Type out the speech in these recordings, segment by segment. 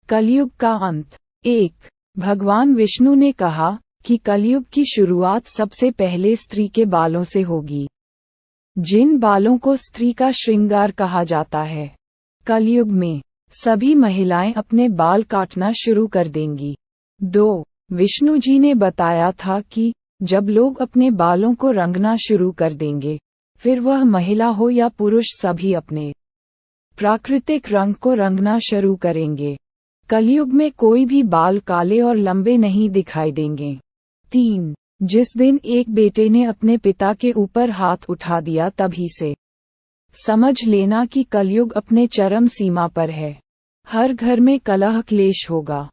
कलयुग का अंत। 1. भगवान विष्णु ने कहा कि कलयुग की शुरुआत सबसे पहले स्त्री के बालों से होगी, जिन बालों को स्त्री का श्रृंगार कहा जाता है। कलयुग में सभी महिलाएं अपने बाल काटना शुरू कर देंगी। 2. विष्णु जी ने बताया था कि जब लोग अपने बालों को रंगना शुरू कर देंगे, फिर वह महिला हो या पुरुष सभी अपने प्राकृतिक रंग को रंगना शुरू करेंगे। कलयुग में कोई भी बाल काले और लंबे नहीं दिखाई देंगे। 3. जिस दिन एक बेटे ने अपने पिता के ऊपर हाथ उठा दिया तभी से समझ लेना कि कलयुग अपने चरम सीमा पर है। हर घर में कलह क्लेश होगा,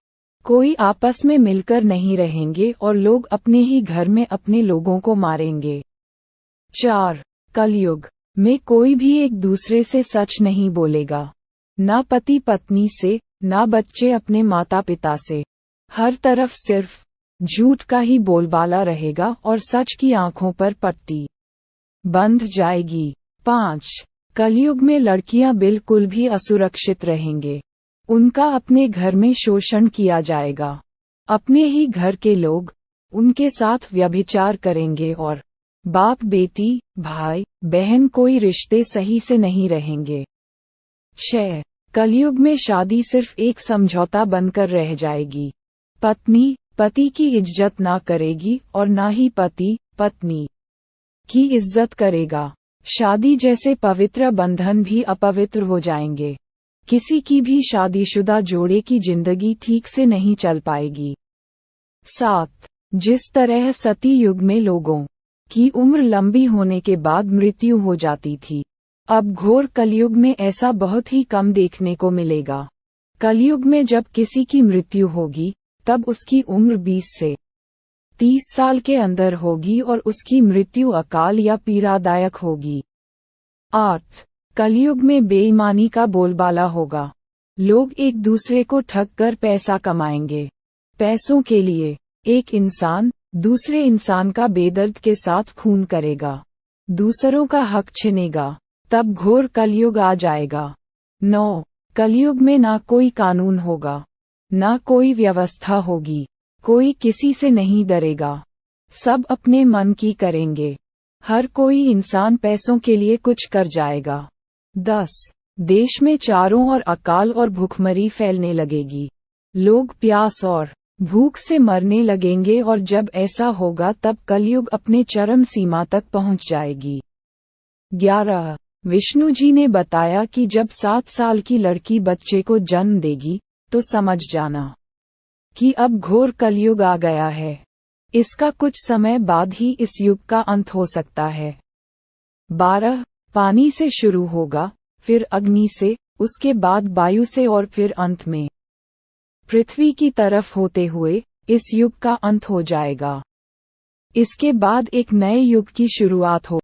कोई आपस में मिलकर नहीं रहेंगे और लोग अपने ही घर में अपने लोगों को मारेंगे। 4. कलयुग में कोई भी एक दूसरे से सच नहीं बोलेगा, ना पति पत्नी से, ना बच्चे अपने माता पिता से। हर तरफ सिर्फ झूठ का ही बोलबाला रहेगा और सच की आंखों पर पट्टी बंध जाएगी। 5. कलयुग में लड़कियां बिल्कुल भी असुरक्षित रहेंगे, उनका अपने घर में शोषण किया जाएगा। अपने ही घर के लोग उनके साथ व्यभिचार करेंगे और बाप बेटी, भाई बहन कोई रिश्ते सही से नहीं रहेंगे। 6. कलयुग में शादी सिर्फ एक समझौता बनकर रह जाएगी। पत्नी पति की इज्जत ना करेगी और ना ही पति पत्नी की इज्जत करेगा। शादी जैसे पवित्र बंधन भी अपवित्र हो जाएंगे। किसी की भी शादीशुदा जोड़े की जिंदगी ठीक से नहीं चल पाएगी। 7. जिस तरह सती युग में लोगों की उम्र लंबी होने के बाद मृत्यु हो जाती थी, अब घोर कलयुग में ऐसा बहुत ही कम देखने को मिलेगा। कलयुग में जब किसी की मृत्यु होगी तब उसकी उम्र 20 से 30 साल के अंदर होगी और उसकी मृत्यु अकाल या पीड़ादायक होगी। 8. कलयुग में बेईमानी का बोलबाला होगा, लोग एक दूसरे को ठग कर पैसा कमाएंगे। पैसों के लिए एक इंसान दूसरे इंसान का बेदर्द के साथ खून करेगा, दूसरों का हक छीनेगा, तब घोर कलयुग आ जाएगा। 9. कलयुग में ना कोई कानून होगा, ना कोई व्यवस्था होगी, कोई किसी से नहीं डरेगा, सब अपने मन की करेंगे। हर कोई इंसान पैसों के लिए कुछ कर जाएगा। 10. देश में चारों ओर अकाल और भूखमरी फैलने लगेगी, लोग प्यास और भूख से मरने लगेंगे और जब ऐसा होगा तब कलयुग अपने चरम सीमा तक पहुंच जाएगी। 11. विष्णु जी ने बताया कि जब 7 साल की लड़की बच्चे को जन्म देगी तो समझ जाना कि अब घोर कलयुग आ गया है। इसका कुछ समय बाद ही इस युग का अंत हो सकता है। 12. पानी से शुरू होगा, फिर अग्नि से, उसके बाद वायु से और फिर अंत में पृथ्वी की तरफ होते हुए इस युग का अंत हो जाएगा। इसके बाद एक नए युग की शुरुआत हो